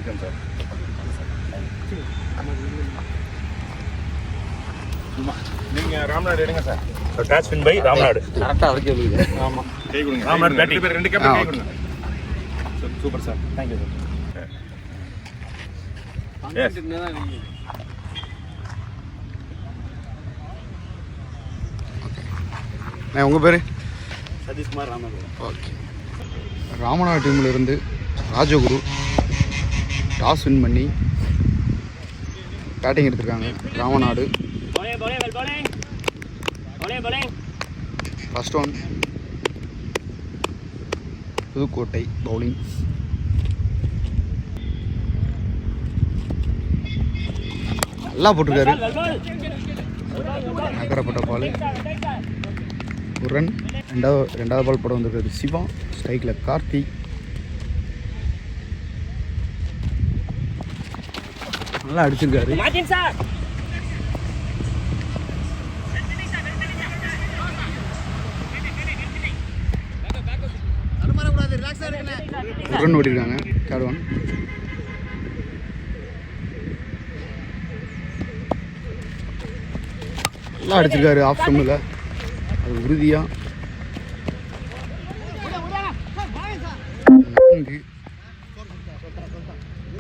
இருக்கேன் சார். நீங்கள் ராம்நாடு எடுங்க sir. Catch win by Ramnad. கரெக்டாக அதுக்கு எழுதுங்க. ஆமாம், கை கொடுங்க. ராம்நாடு பேட்டிங். 2 கேப்டன் கை கொடுங்க. Super sir, thank you sir. உங்கள் பேர்? சதீஷ்குமார் ராமநாடு. ஓகே. ராமநாடு டீமில் இருந்து ராஜகுரு டாஸ் வின் பண்ணி பேட்டிங் எடுத்திருக்காங்க. Ramanad first one. Pudukkottai bowling. நல்லா போட்டிருக்காரு. நகரப்பட்ட பால். ஒரு ரன். ரெண்டாவது பால் போட வந்திருக்காரு சிவா. ஸ்ட்ரைக்கில் கார்த்தி. நல்லா அடிச்சிருக்காரு. ஒரு ரன் ஓடிருக்காங்க. Third one. நல்லா அடிச்சிருக்காரு ஆஃப் ஸ்டம்பில். அது உறுதியாக 4.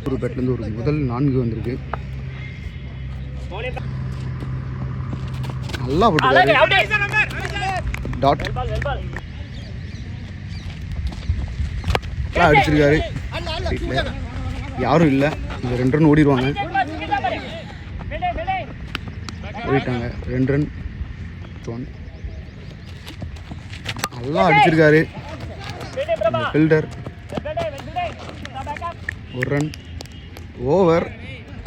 ஒரு பேட்லேருந்து ஒரு முதல் 4 வந்திருக்கு. நல்லா போட்டுருக்காரு. டாட் நல்லா அடிச்சிருக்காரு. யாரும் இல்லை. இந்த 2 ரன் ஓடிடுவாங்க. ஓடிட்டாங்க. 2 ரன். நல்லா அடிச்சிருக்காரு ஃபீல்டர். ஒரு ரன். ஓவர்.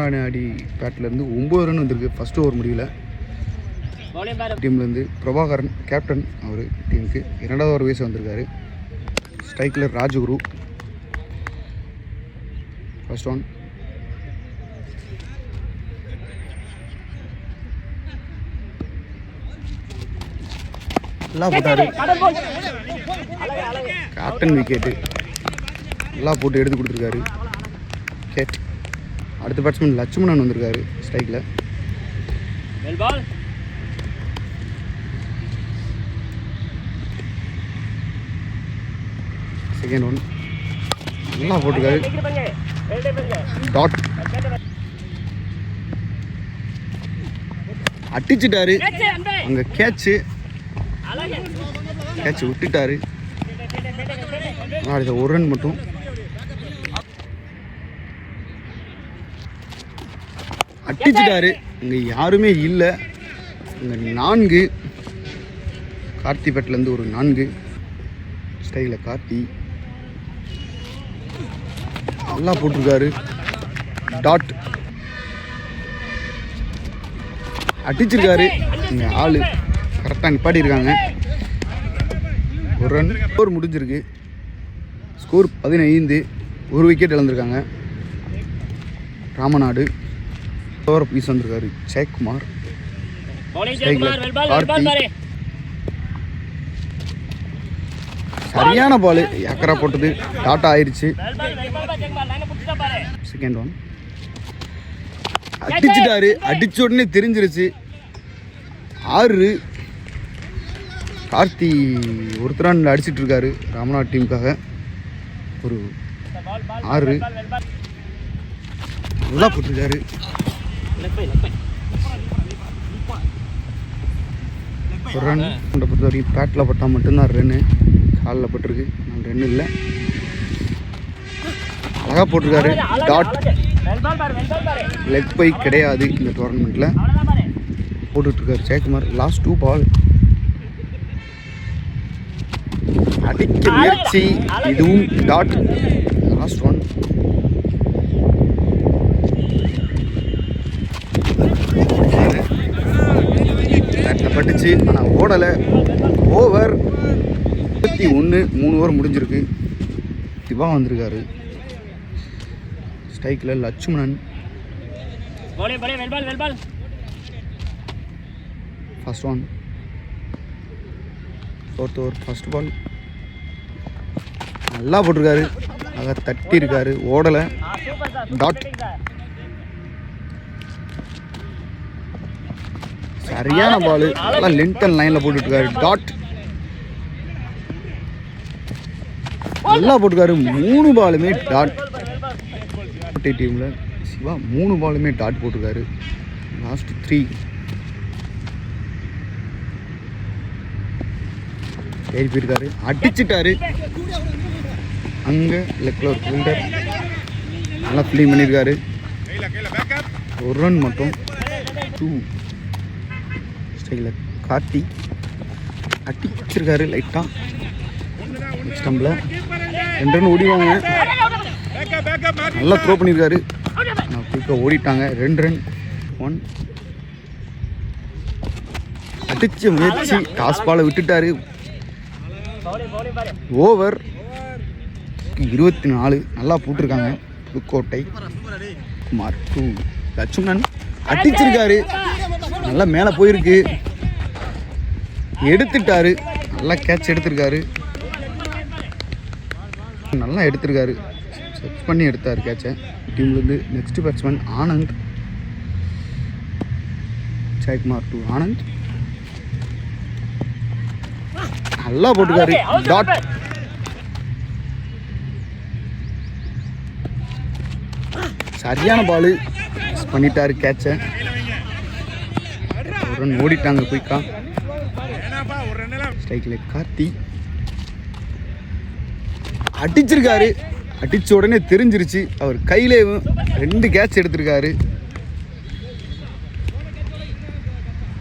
அடி பேட்லேருந்து 9 ரன் வந்திருக்கு ஃபஸ்ட்டு ஓவர் முடியல. டீம்லேருந்து பிரபாகரன் கேப்டன். அவர் டீமுக்கு 2வது ஓவர் வயசு வந்திருக்காரு. ஸ்ட்ரைக்கில் ராஜகுரு. First one. நல்லா போட்டாரு. கேப்டன் விக்கெட்டு நல்லா போட்டு எடுத்து கொடுத்துருக்காரு. கேட். அடுத்த பேட்ஸ்மேன் லட்சுமணன் வந்திருக்காரு ஸ்ட்ரைக்கில். Second one. நல்லா போட்டிருக்காரு. டாட் அடிச்சுட்டாரு. அங்கே கேட்சு விட்டுட்டாரு. அடுத்த ஒரு ரன் மட்டும். அடிச்சுட்டாரு. இங்கே யாருமே இல்லை. இங்கே 4. கார்த்தி பேட்லேருந்து ஒரு 4. ஸ்டைலில் கார்த்தி நல்லா போட்டிருக்காரு. டாட் அடிச்சிருக்காரு. இங்கே ஆள் கரெக்டாக நிப்பாட்டியிருக்காங்க. ஒரு ரன். ஸ்கோர் முடிஞ்சிருக்கு. ஸ்கோர் 15. ஒரு விக்கெட் இழந்திருக்காங்க ராமநாடு. ஓவர் பீஸ் வந்திருக்காரு ஜெயக்குமார். கார்த்தி சரியான பால். ஏக்கரா போட்டது. டாட்டா ஆயிடுச்சு. Second one. அடிச்சுட்டாரு. அடிச்ச உடனே தெரிஞ்சிருச்சு. 6. கார்த்தி ஒருத்தரான் அடிச்சிட்டு இருக்காரு ராமநாடு டீமுக்காக. ஒரு 6 நல்லா போட்டிருக்காரு. ஒரு ரன். பொறுத்த வரைக்கும் பேட்டில் பட்டால் மட்டும்தான் ரன்னு. காலில் பட்டிருக்கு. 4 ரன் இல்லை. அழகாக போட்டிருக்காரு. டாட். லெக் பை கிடையாது இந்த டோர்னமெண்ட்டில். போட்டுட்ருக்காரு ஜெயக்குமார். லாஸ்ட் 2 பால். அடிக்க முயற்சி. இதுவும் டாட். Last one. பட்டுச்சு ஆனால் ஓடலை. ஓவர் 21. 3 ஓவர் முடிஞ்சிருக்கு. சிவா வந்திருக்காரு. ஸ்ட்ரைக்கில் Lakshmanan. First one. 4th over first ball. நல்லா போட்டிருக்காரு. அங்கே தட்டி இருக்காரு. ஓடலை. டாட். சரியான பால், நல்லா லென்த் அண்ட் லைனில் போட்டுருக்காரு. டாட். நல்லா போட்டுருக்காரு. 3 பாலுமே டாட். டீமில் சிவா 3 பாலுமே டாட் போட்டிருக்காரு. லாஸ்ட் 3 ஏறி போயிருக்காரு. அடிச்சுட்டாரு. அங்கே லெக்கில் ஒரு ஃபீல்டர் நல்லா ஃபீல்டிங் பண்ணியிருக்காரு. ஒரு ரன் மட்டும். 2 ஸ்டைலில் கார்த்தி அடிச்சிருக்காரு லைட்டாக. நெக்ஸ்ட் ஸ்டம்பில் 2 ரன் ஓடிவாங்க. நல்லா த்ரோ பண்ணியிருக்காரு. குயிக்காக ஓடிட்டாங்க. 2 ரன் 1. அடிச்ச முயற்சி டாஸ் பாலை விட்டுட்டாரு. ஓவர் 24. நல்லா போட்டிருக்காங்க. புதுக்கோட்டை குமார் 2. லட்சுமணன் அடிச்சிருக்காரு. நல்லா மேலே போயிருக்கு. எடுத்துட்டாரு. நல்லா கேட்ச் எடுத்திருக்காரு. நல்லா எடுத்திருக்காரு. செக் பண்ணி எடுத்தார் கேட்சை. டீம்லேருந்து நெக்ஸ்ட் பேட்ஸ்மேன் ஆனந்த். ஜெயக்குமார் 2. ஆனந்த் நல்லா போட்டுக்காரு. டாட். சரியான பால் பண்ணிட்டாரு கேட்சை. ஒரு ரன் ஓடிட்டாங்க குயிக்கா. ஸ்ட்ரைக்கில் கார்த்தி அடிச்சிருக்காரு. அடிச்ச உடனே தெரிஞ்சிருச்சு. அவர் கையிலே 2 கேட்ச் எடுத்திருக்காரு.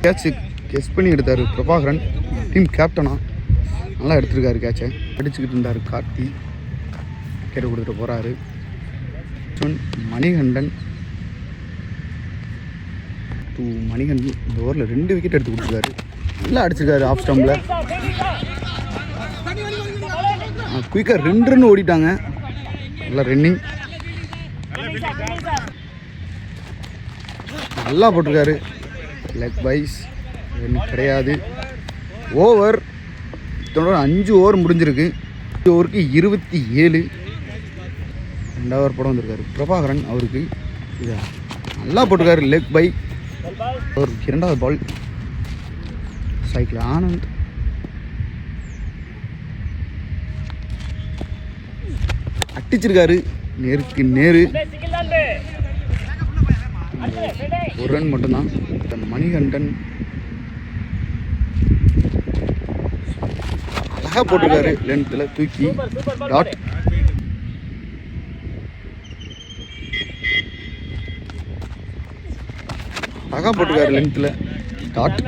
கேட்ச் கெஸ் பண்ணி எடுத்தார் பிரபாகரன், டீம் கேப்டனா. நல்லா எடுத்திருக்காரு கேட்சை. அடிச்சுக்கிட்டு இருந்தார் கார்த்தி. விக்கெட் கொடுத்துட்டு போகிறாரு. மணிகண்டன் 2. மணிகண்டன் இந்த ஓவரில் 2 விக்கெட் எடுத்து கொடுத்துருக்காரு. நல்லா அடிச்சிருக்காரு ஆஃப் ஸ்டம்பில். குயிக்காக 2 ரன் ஓடிட்டாங்க. நல்லா ரன்னிங். நல்லா போட்டிருக்காரு. லெக் வைஸ் கிடையாது. ஓவர் 5 ஓவர் முடிஞ்சிருக்கு. 5 ஓவருக்கு 27. 2 ஓவர் படம் வந்திருக்காரு பிரபாகரன். அவருக்கு நல்லா போட்டிருக்காரு. Leg by. அவருக்கு 2வது பால். சைக்கிள் ஆனந்த் அடிச்சிருக்காரு. நேருக்கு நேரு. 1 ரன் மட்டும்தான். மணிகண்டன் அழகா போட்டிருக்காரு. லென்த்தில் தூக்கி டாட். அழகா போட்டிருக்காரு லென்த்தில் டாட்.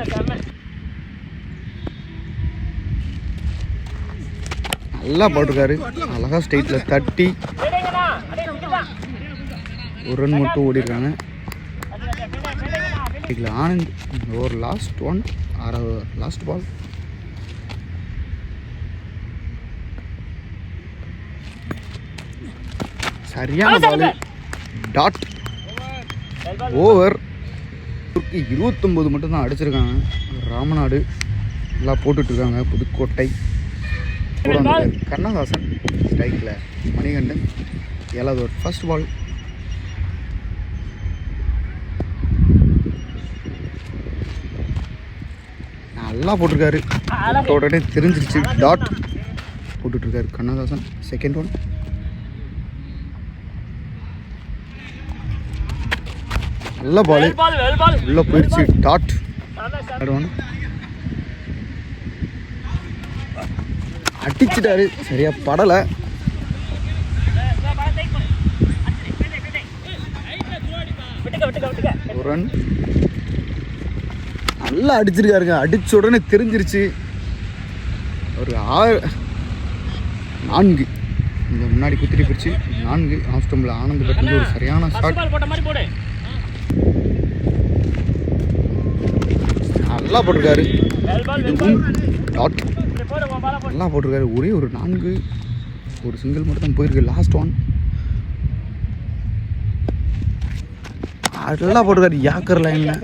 நல்லா போட்டிருக்காரு. அழகா ஸ்ட்ரைட்டில் தட்டி 1 ரன் மட்டும் ஓடிருக்காங்க. ஆனந்த் ஒரு லாஸ்ட் 1. Last ball. சரியான பால். டாட். ஓவர் 29 மட்டும்தான் அடிச்சிருக்காங்க. ராமநாடு நல்லா போட்டுட்ருக்காங்க. புதுக்கோட்டை கண்ணதாசன். ஸ்ட்ரைக்கில் மணிகண்டன் 7வது ஓவர். First ball. நல்லா போட்டிருக்காரு. உடனே தெரிஞ்சிருச்சு. டாட் போட்டுட்ருக்காரு கண்ணதாசன். Second one. நல்ல பால் உள்ள போயிடுச்சு. டாட். அடிச்சிட்டாரு. சரியா படலை. ஒரு ரன். நல்லா அடிச்சிருக்காருங்க. அடிச்ச உடனே தெரிஞ்சிருச்சு. ஒரு 4 இந்த முன்னாடி குத்திரி பிடிச்சி 4 ஆஃப் ஸ்டம்பில். ஆனந்த் பட்டு ஒரு சரியான ஷாட். நல்லா போட்டிருக்காரு. டாட். நல்லா போட்டிருக்காரு. ஒரே ஒரு 4 ஒரு சிங்கிள் மட்டும் தான் போயிருக்கு. லாஸ்ட் 1. நல்லா போட்டிருக்காரு. யாக்கர் லைனில்.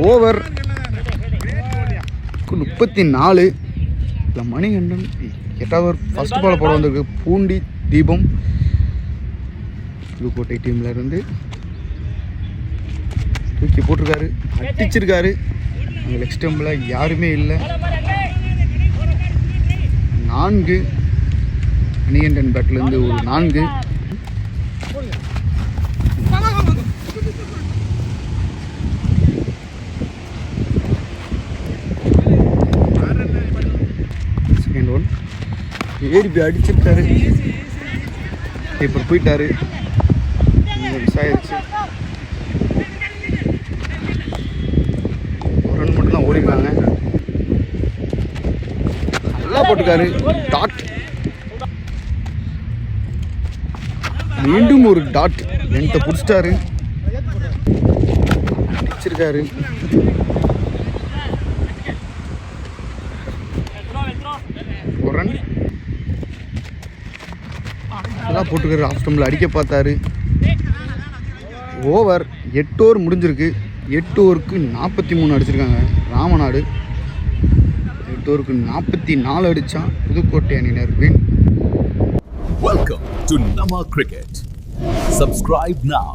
ஓவர் 34. இல்லை மணிகண்டன் 8வது ஓவர். ஃபர்ஸ்ட் பால் போட வந்திருக்கு. பூண்டி தீபம் புதுக்கோட்டை டீம்ல இருந்து தூக்கி போட்டிருக்காரு, அடிச்சிருக்காரு. அங்கே லெக் ஸ்டம்பில் யாருமே இல்லை. 4 அணியண்டன் பேட்லேருந்து ஒரு 4. செகண்ட் ஒன் ஏறி போய் அடிச்சிருக்காரு. இப்போ போயிட்டாரு. மிஸ் ஆயிடுச்சு. ஒரு ரன் மட்டும் தான் ஓடிருக்காங்க. நல்லா போட்டுக்காரு. டாட், மீண்டும் ஒரு டாட். லென்த்தை பிடிச்சிட்டாரு, அடிச்சிருக்காரு. ஒரு ரன் நல்லா போட்டுக்காரு. ஆஃப் ஸ்டம்பில் அடிக்க பார்த்தாரு. ஓவர் 8 ஓவர் முடிஞ்சிருக்கு. 8 ஓவருக்கு 43 அடிச்சிருக்காங்க ராமநாடு. 8 ஓவருக்கு 44 அடித்தா புதுக்கோட்டை அணியினர் win. Welcome to Nama Cricket. Subscribe now.